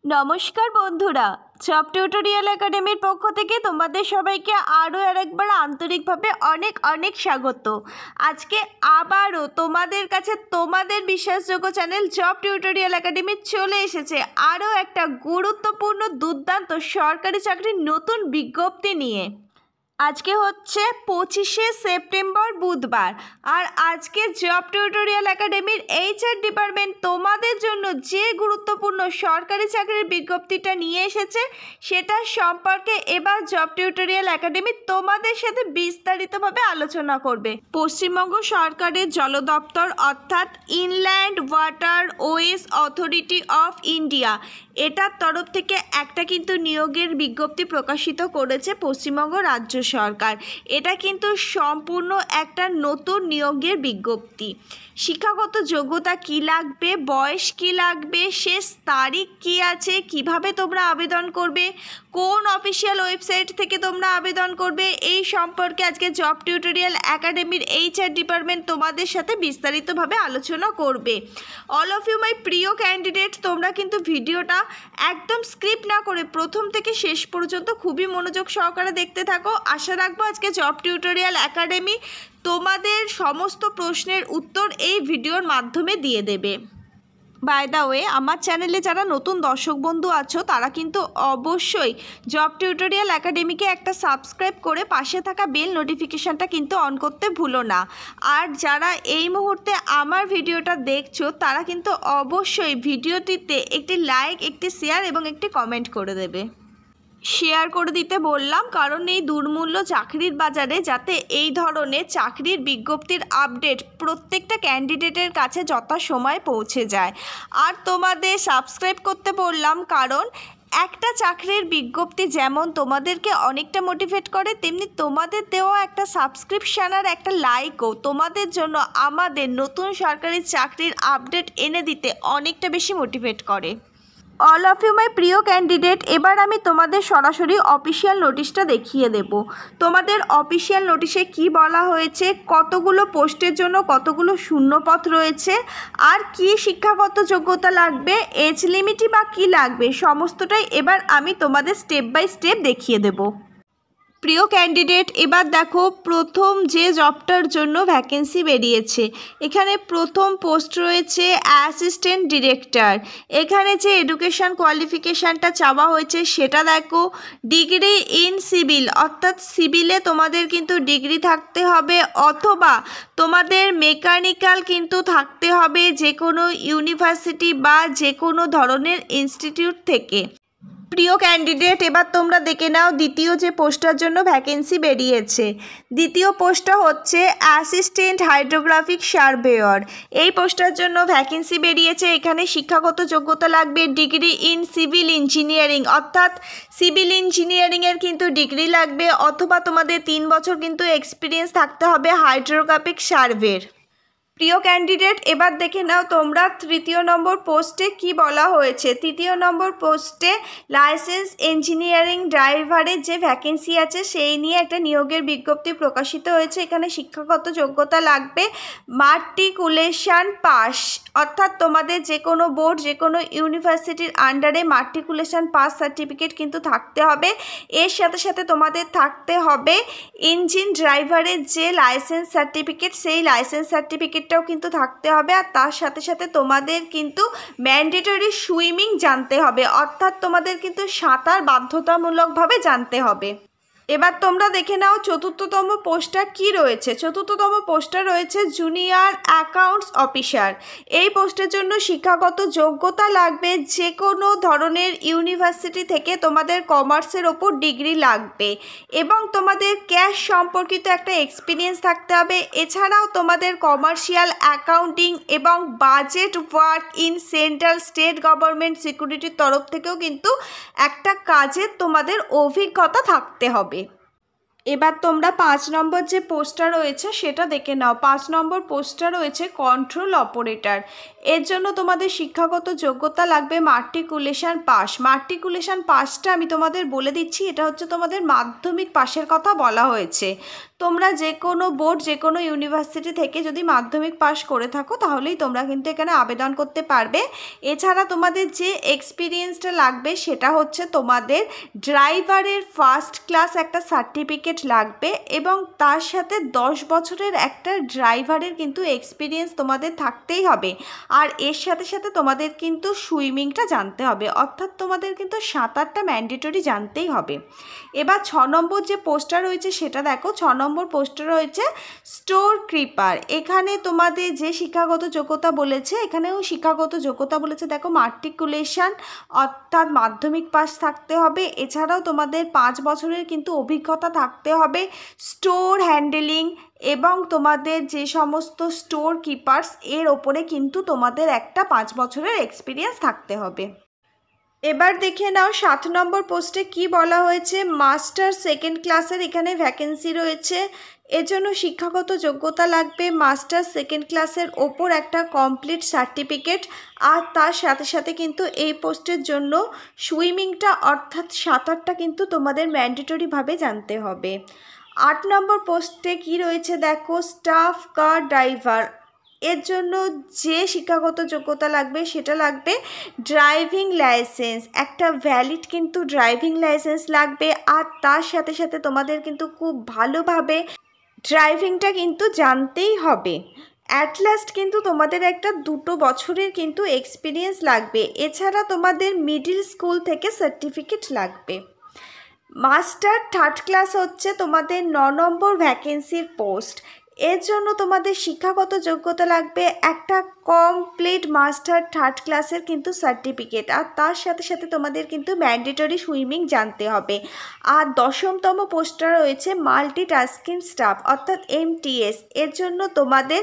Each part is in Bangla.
নমস্কার বন্ধুরা, জব টিউটোরিয়াল একাডেমির পক্ষ থেকে তোমাদের সবাইকে আরও আরেকবার আন্তরিকভাবে অনেক অনেক স্বাগত। আজকে আবারও তোমাদের কাছে তোমাদের বিশ্বাসযোগ্য চ্যানেল জব টিউটোরিয়াল একাডেমি চলে এসেছে আরও একটা গুরুত্বপূর্ণ দুর্দান্ত সরকারি চাকরির নতুন বিজ্ঞপ্তি নিয়ে। আজকে হচ্ছে 25শে সেপ্টেম্বর বুধবার, আর আজকে জব টিউটোরিয়াল একাডেমির HR ডিপার্টমেন্ট তোমাদের জন্য যে গুরুত্বপূর্ণ সরকারি চাকরির বিজ্ঞপ্তিটা নিয়ে এসেছে সেটা সম্পর্কে এবার জব টিউটোরিয়াল একাডেমি তোমাদের সাথে বিস্তারিতভাবে আলোচনা করবে। পশ্চিমবঙ্গ সরকারের জল দপ্তর অর্থাৎ inland waterways authority of India এটার তরফ থেকে একটা কিন্তু নিয়োগের বিজ্ঞপ্তি প্রকাশিত করেছে পশ্চিমবঙ্গ রাজ্য সরকার। এটা কিন্তু সম্পূর্ণ একটা নতুন নিয়োগের বিজ্ঞপ্তি। শিক্ষাগত যোগ্যতা কি লাগবে, বয়স কি লাগবে, শেষ তারিখ কি আছে, কিভাবে তোমরা আবেদন করবে, কোন অফিসিয়াল ওয়েবসাইট থেকে তোমরা আবেদন করবে, এই সম্পর্কে আজকে জব টিউটোরিয়াল একাডেমির HR ডিপার্টমেন্ট তোমাদের সাথে বিস্তারিতভাবে আলোচনা করবে। অল অফ ইউ মাই প্রিয় ক্যান্ডিডেট, তোমরা কিন্তু ভিডিওটা একদম স্ক্রিপ্ট না করে প্রথম থেকে শেষ পর্যন্ত খুবই মনোযোগ সহকারে দেখতে থাকো। আশা রাখবো আজকে জব টিউটোরিয়াল একাডেমি তোমাদের সমস্ত প্রশ্নের উত্তর এই ভিডিওর মাধ্যমে দিয়ে দেবে। বাই দ্য ওয়ে, আমার চ্যানেলে যারা নতুন দর্শক বন্ধু আছো তারা কিন্তু অবশ্যই জব টিউটোরিয়াল একাডেমিকে একটা সাবস্ক্রাইব করে পাশে থাকা বেল নোটিফিকেশানটা কিন্তু অন করতে ভুলো না। আর যারা এই মুহূর্তে আমার ভিডিওটা দেখছো তারা কিন্তু অবশ্যই ভিডিওটিতে একটি লাইক, একটি শেয়ার এবং একটি কমেন্ট করে দেবে। শেয়ার করে দিতে বললাম কারণ এই দুর্মূল্য চাকরির বাজারে যাতে এই ধরনের চাকরির বিজ্ঞপ্তির আপডেট প্রত্যেকটা ক্যান্ডিডেটের কাছে যথাসময়ে পৌঁছে যায়। আর তোমাদের সাবস্ক্রাইব করতে বললাম কারণ একটা চাকরির বিজ্ঞপ্তি যেমন তোমাদেরকে অনেকটা মোটিভেট করে, তেমনি তোমাদের দেওয়া একটা সাবস্ক্রিপশান আর একটা লাইকও তোমাদের জন্য আমাদের নতুন সরকারি চাকরির আপডেট এনে দিতে অনেকটা বেশি মোটিভেট করে। অল অফ ইউ মাই প্রিয় ক্যান্ডিডেট, এবার আমি তোমাদের সরাসরি অফিসিয়াল নোটিশটা দেখিয়ে দেব। তোমাদের অফিসিয়াল নোটিশে কি বলা হয়েছে, কতগুলো পোস্টের জন্য কতগুলো শূন্যপদ রয়েছে, আর কি শিক্ষাগত যোগ্যতা লাগবে, এজ লিমিটই বা কী লাগবে, সমস্তটাই এবার আমি তোমাদের স্টেপ বাই স্টেপ দেখিয়ে দেব। প্রিয় ক্যান্ডিডেট, এবার দেখো প্রথম যে জবটার জন্য ভ্যাকেন্সি বেরিয়েছে, এখানে প্রথম পোস্ট রয়েছে অ্যাসিস্ট্যান্ট ডিরেক্টর। এখানে যে এডুকেশান কোয়ালিফিকেশানটা চাওয়া হয়েছে সেটা দেখো, ডিগ্রি ইন সিভিল, অর্থাৎ সিভিলে তোমাদের কিন্তু ডিগ্রি থাকতে হবে অথবা তোমাদের মেকানিক্যাল কিন্তু থাকতে হবে যে কোনো ইউনিভার্সিটি বা যে কোনো ধরনের ইনস্টিটিউট থেকে। প্রিয় ক্যান্ডিডেট, এবার তোমরা দেখে নাও দ্বিতীয় যে পোস্টটার জন্য ভ্যাকেন্সি বেরিয়েছে। দ্বিতীয় পোস্টটা হচ্ছে অ্যাসিস্ট্যান্ট হাইড্রোগ্রাফিক সার্ভেয়র। এই পোস্টটার জন্য ভ্যাকেন্সি বেরিয়েছে। এখানে শিক্ষাগত যোগ্যতা লাগবে ডিগ্রি ইন সিভিল ইঞ্জিনিয়ারিং, অর্থাৎ সিভিল ইঞ্জিনিয়ারিংয়ের কিন্তু ডিগ্রি লাগবে অথবা তোমাদের 3 বছর কিন্তু এক্সপিরিয়েন্স থাকতে হবে হাইড্রোগ্রাফিক সার্ভের। প্রিয় ক্যান্ডিডেট, এবার দেখে নাও তোমরা তৃতীয় নম্বর পোস্টে কি বলা হয়েছে। তৃতীয় নম্বর পোস্টে লাইসেন্স ইঞ্জিনিয়ারিং ড্রাইভারের যে ভ্যাকেন্সি আছে সেই নিয়ে একটা নিয়োগের বিজ্ঞপ্তি প্রকাশিত হয়েছে। এখানে শিক্ষাগত যোগ্যতা লাগবে মাট্রিকুলেশন পাস, অর্থাৎ তোমাদের যে কোনো বোর্ড যে কোনো ইউনিভার্সিটির আন্ডারে মাট্রিকুলেশন পাস সার্টিফিকেট কিন্তু থাকতে হবে। এর সাথে সাথে তোমাদের থাকতে হবে ইঞ্জিন ড্রাইভারের যে লাইসেন্স সার্টিফিকেট, সেই লাইসেন্স সার্টিফিকেটটাও কিন্তু থাকতে হবে। আর তার সাথে সাথে তোমাদের কিন্তু ম্যান্ডেটরি সুইমিং জানতে হবে, অর্থাৎ তোমাদের কিন্তু সাঁতার বাধ্যতামূলকভাবে জানতে হবে। এবার তোমরা দেখে নাও চতুর্থতম পোস্টটা কি রয়েছে। চতুর্থতম পোস্টটা রয়েছে জুনিয়র অ্যাকাউন্টস অফিসার। এই পোস্টের জন্য শিক্ষাগত যোগ্যতা লাগবে যে কোনো ধরনের ইউনিভার্সিটি থেকে তোমাদের কমার্সের ওপর ডিগ্রি লাগবে এবং তোমাদের ক্যাশ সম্পর্কিত একটা এক্সপিরিয়েন্স থাকতে হবে। এছাড়াও তোমাদের কমার্শিয়াল অ্যাকাউন্টিং এবং budget work in central state government সিকিউরিটির তরফ থেকেও কিন্তু একটা কাজের তোমাদের অভিজ্ঞতা থাকতে হবে। এবার তোমরা 5 নম্বর যে পোস্টটা রয়েছে সেটা দেখে নাও। 5 নম্বর পোস্টটা রয়েছে কন্ট্রোল অপারেটর। এর জন্য তোমাদের শিক্ষাগত যোগ্যতা লাগবে মাট্রিকুলেশন পাস। মাট্রিকুলেশন পাসটা আমি তোমাদের বলে দিচ্ছি, এটা হচ্ছে তোমাদের মাধ্যমিক পাশের কথা বলা হয়েছে। তোমরা যে কোনো বোর্ড যে কোনো ইউনিভার্সিটি থেকে যদি মাধ্যমিক পাশ করে থাকো তাহলেই তোমরা কিন্তু এখানে আবেদন করতে পারবে। এছাড়া তোমাদের যে এক্সপিরিয়েন্সটা লাগবে সেটা হচ্ছে তোমাদের ড্রাইভারের ফার্স্ট ক্লাস একটা সার্টিফিকেট লাগবে এবং তার সাথে 10 বছরের একটা ড্রাইভারের কিন্তু এক্সপিরিয়েন্স তোমাদের থাকতেই হবে। আর এর সাথে সাথে তোমাদের কিন্তু সুইমিংটা জানতে হবে, অর্থাৎ তোমাদের কিন্তু সাঁতারটা ম্যান্ডেটরি জানতেই হবে। এবার 6 নম্বর যে পোস্টটা রয়েছে সেটা দেখো। 6 নম্বর পোস্টটা রয়েছে স্টোর কিপার। এখানে তোমাদের যে শিক্ষাগত যোগ্যতা বলেছে, এখানেও শিক্ষাগত যোগ্যতা বলেছে দেখো ম্যাট্রিকুলেশন অর্থাৎ মাধ্যমিক পাস থাকতে হবে। এছাড়াও তোমাদের 5 বছরের কিন্তু অভিজ্ঞতা থাকতে হবে স্টোর হ্যান্ডেলিং এবং তোমাদের যে সমস্ত স্টোর কিপার্স এর ওপরে কিন্তু তোমাদের একটা 5 বছরের এক্সপিরিয়েন্স থাকতে হবে। এবার দেখে নাও 7 নম্বর পোস্টে কি বলা হয়েছে। মাস্টার সেকেন্ড ক্লাসের এখানে ভ্যাকেন্সি রয়েছে। এর জন্য শিক্ষাগত যোগ্যতা লাগবে মাস্টার সেকেন্ড ক্লাসের ওপর একটা কমপ্লিট সার্টিফিকেট। আর তার সাথে সাথে কিন্তু এই পোস্টের জন্য সুইমিংটা অর্থাৎ সাঁতারটা কিন্তু তোমাদের ম্যান্ডেটরিভাবে জানতে হবে। 8 নম্বর পোস্টে কি রয়েছে দেখো, স্টাফ কার ড্রাইভার। এর জন্য যে শিক্ষাগত যোগ্যতা লাগবে সেটা লাগবে ড্রাইভিং লাইসেন্স, একটা ভ্যালিড কিন্তু ড্রাইভিং লাইসেন্স লাগবে। আর তার সাথে সাথে তোমাদের কিন্তু খুব ভালোভাবে ড্রাইভিংটা কিন্তু জানতেই হবে। অ্যাট লাস্ট কিন্তু তোমাদের একটা 2 বছরের কিন্তু এক্সপিরিয়েন্স লাগবে। এছাড়া তোমাদের মিডিল স্কুল থেকে সার্টিফিকেট লাগবে। মাস্টার থার্ড ক্লাস হচ্ছে তোমাদের 9 নম্বর ভ্যাকেন্সির পোস্ট। এর জন্য তোমাদের শিক্ষাগত যোগ্যতা লাগবে একটা কমপ্লিট মাস্টার থার্ড ক্লাসের কিন্তু সার্টিফিকেট। আর তার সাথে সাথে তোমাদের কিন্তু ম্যান্ডেটরি সুইমিং জানতে হবে। আর 10তম পোস্টটা রয়েছে মাল্টিটাস্কিং স্টাফ অর্থাৎ MTS। এর জন্য তোমাদের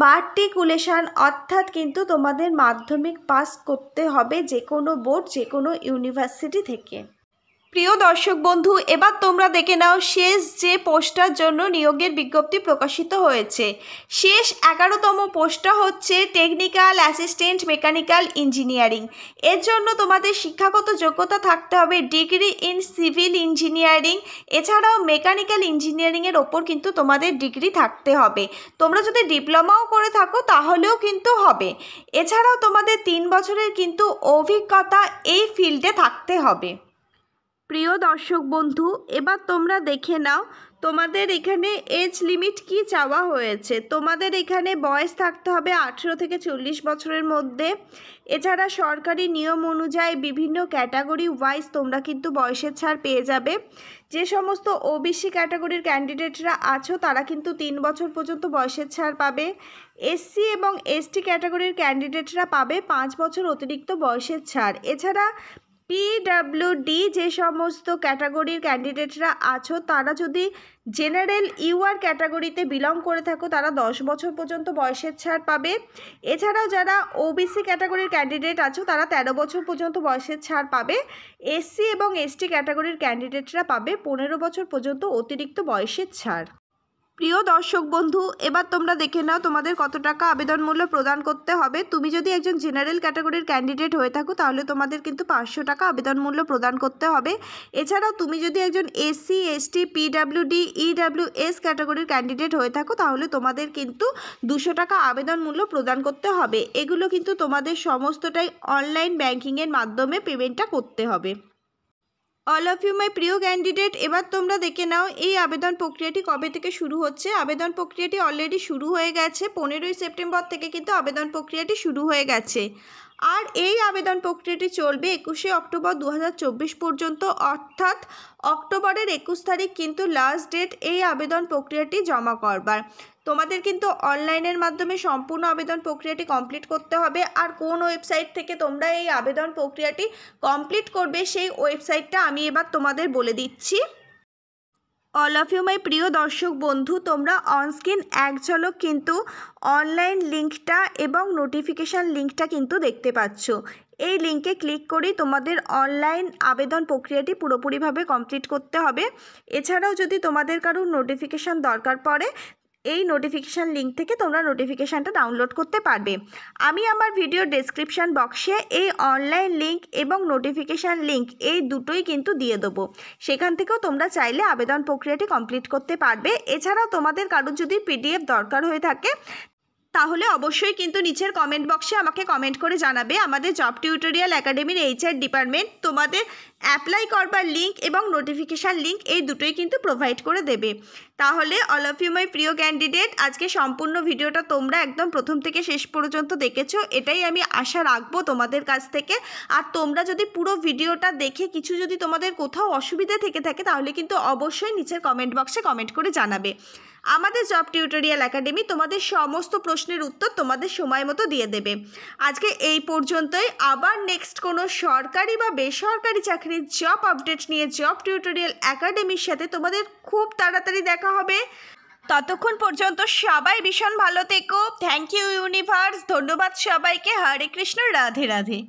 মাট্রিকুলেশন অর্থাৎ কিন্তু তোমাদের মাধ্যমিক পাস করতে হবে যে কোনো বোর্ড যে কোনো ইউনিভার্সিটি থেকে। প্রিয় দর্শক বন্ধু, এবার তোমরা দেখে নাও শেষ যে পোস্টটার জন্য নিয়োগের বিজ্ঞপ্তি প্রকাশিত হয়েছে। শেষ 11তম পোস্টটা হচ্ছে টেকনিক্যাল অ্যাসিস্ট্যান্ট মেকানিক্যাল ইঞ্জিনিয়ারিং। এর জন্য তোমাদের শিক্ষাগত যোগ্যতা থাকতে হবে ডিগ্রি ইন সিভিল ইঞ্জিনিয়ারিং। এছাড়াও মেকানিক্যাল ইঞ্জিনিয়ারিংয়ের ওপর কিন্তু তোমাদের ডিগ্রি থাকতে হবে। তোমরা যদি ডিপ্লোমাও করে থাকো তাহলেও কিন্তু হবে। এছাড়াও তোমাদের 3 বছরের কিন্তু অভিজ্ঞতা এই ফিল্ডে থাকতে হবে। প্রিয় দর্শক বন্ধু, এবার তোমরা দেখে নাও তোমাদের এখানে এজ লিমিট কি চাওয়া হয়েছে। তোমাদের এখানে বয়স থাকতে হবে 18 থেকে 40 বছরের মধ্যে। এছাড়া সরকারি নিয়ম অনুযায়ী বিভিন্ন ক্যাটাগরি ওয়াইজ তোমরা কিন্তু বয়সের ছাড় পেয়ে যাবে। যে সমস্ত OBC ক্যাটাগরির ক্যান্ডিডেটরা আছো তারা কিন্তু 3 বছর পর্যন্ত বয়সের ছাড় পাবে। SC এবং ST ক্যাটাগরির ক্যান্ডিডেটরা পাবে 5 বছর অতিরিক্ত বয়সের ছাড়। এছাড়া PWD যে সমস্ত ক্যাটাগরির ক্যান্ডিডেটরা আছো তারা যদি জেনারেল UR ক্যাটাগরিতে বিলং করে থাকো তারা 10 বছর পর্যন্ত বয়সের ছাড় পাবে। এছাড়াও যারা OBC ক্যাটাগরির ক্যান্ডিডেট আছো তারা 13 বছর পর্যন্ত বয়সের ছাড় পাবে। SC এবং ST ক্যাটাগরির ক্যান্ডিডেটরা পাবে 15 বছর পর্যন্ত অতিরিক্ত বয়সের ছাড়। প্রিয় দর্শক বন্ধু, এবার তোমরা দেখে নাও তোমাদের কত টাকা আবেদন মূল্য প্রদান করতে হবে। তুমি যদি একজন জেনারেল ক্যাটাগরির ক্যান্ডিডেট হয়ে থাকো তাহলে তোমাদের কিন্তু 500 টাকা আবেদন মূল্য প্রদান করতে হবে। এছাড়াও তুমি যদি একজন SC ST PWD EWS ক্যাটাগরির ক্যান্ডিডেট হয়ে থাকো তাহলে তোমাদের কিন্তু 200 টাকা আবেদন মূল্য প্রদান করতে হবে। এগুলো কিন্তু তোমাদের সমস্তটাই অনলাইন ব্যাংকিংয়ের মাধ্যমে পেমেন্টটা করতে হবে। অল অফ ইউ মাই প্রিয় ক্যান্ডিডেট, এবার তোমরা দেখে নাও এই আবেদন প্রক্রিয়াটি কবে থেকে শুরু হচ্ছে। আবেদন প্রক্রিয়াটি অলরেডি শুরু হয়ে গেছে। 15ই সেপ্টেম্বর থেকে কিন্তু আবেদন প্রক্রিয়াটি শুরু হয়ে গেছে। আর এই আবেদন প্রক্রিয়াটি চলবে 21শে অক্টোবর 2024 পর্যন্ত, অর্থাৎ অক্টোবরের 21 তারিখ কিন্তু লাস্ট ডেট এই আবেদন প্রক্রিয়াটি জমা করবার। তোমাদের কিন্তু অনলাইনের মাধ্যমে সম্পূর্ণ আবেদন প্রক্রিয়াটি কমপ্লিট করতে হবে। আর কোন ওয়েবসাইট থেকে তোমরা এই আবেদন প্রক্রিয়াটি কমপ্লিট করবে সেই ওয়েবসাইটটা আমি এবার তোমাদের বলে দিচ্ছি। অল অফ ইউ মাই প্রিয় দর্শক বন্ধু, তোমরা অনস্ক্রিন এক ঝলক কিন্তু অনলাইন লিঙ্কটা এবং নোটিফিকেশান লিঙ্কটা কিন্তু দেখতে পাচ্ছ। এই লিঙ্কে ক্লিক করেই তোমাদের অনলাইন আবেদন প্রক্রিয়াটি পুরোপুরিভাবে কমপ্লিট করতে হবে। এছাড়াও যদি তোমাদের কারোর নোটিফিকেশান দরকার পড়ে এই নোটিফিকেশান লিঙ্ক থেকে তোমরা নোটিফিকেশানটা ডাউনলোড করতে পারবে। আমি আমার ভিডিও ডেসক্রিপশান বক্সে এই অনলাইন লিঙ্ক এবং নোটিফিকেশান লিঙ্ক এই দুটোই কিন্তু দিয়ে দেবো। সেখান থেকেও তোমরা চাইলে আবেদন প্রক্রিয়াটি কমপ্লিট করতে পারবে। এছাড়াও তোমাদের কারোর যদি পিডিএফ দরকার হয়ে থাকে তাহলে অবশ্যই কিন্তু নিচের কমেন্ট বক্সে আমাকে কমেন্ট করে জানাবে। আমাদের জব টিউটোরিয়াল একাডেমির HR ডিপার্টমেন্ট তোমাদের অ্যাপ্লাই করবার লিঙ্ক এবং নোটিফিকেশান লিঙ্ক এই দুটোই কিন্তু প্রোভাইড করে দেবে। তাহলে অল অফ ইউ মাই প্রিয় ক্যান্ডিডেট, আজকে সম্পূর্ণ ভিডিওটা তোমরা একদম প্রথম থেকে শেষ পর্যন্ত দেখেছো, এটাই আমি আশা রাখবো তোমাদের কাছ থেকে। আর তোমরা যদি পুরো ভিডিওটা দেখে কিছু যদি তোমাদের কোথাও অসুবিধা থেকে থাকে তাহলে কিন্তু অবশ্যই নিচের কমেন্ট বক্সে কমেন্ট করে জানাবে। আমাদের জব টিউটোরিয়াল একাডেমি তোমাদের সমস্ত প্রশ্নের উত্তর তোমাদের সময় মতো দিয়ে দেবে। আজকে এই পর্যন্তই। আবার নেক্সট কোনো সরকারি বা বেসরকারি চাকরির জব আপডেট নিয়ে জব টিউটোরিয়াল একাডেমির সাথে তোমাদের খুব তাড়াতাড়ি দেখা হবে। ততক্ষণ পর্যন্ত সবাই ভীষণ ভালো থেকো। Thank you universe. ধন্যবাদ সবাইকে। হরে কৃষ্ণ, রাধে রাধে।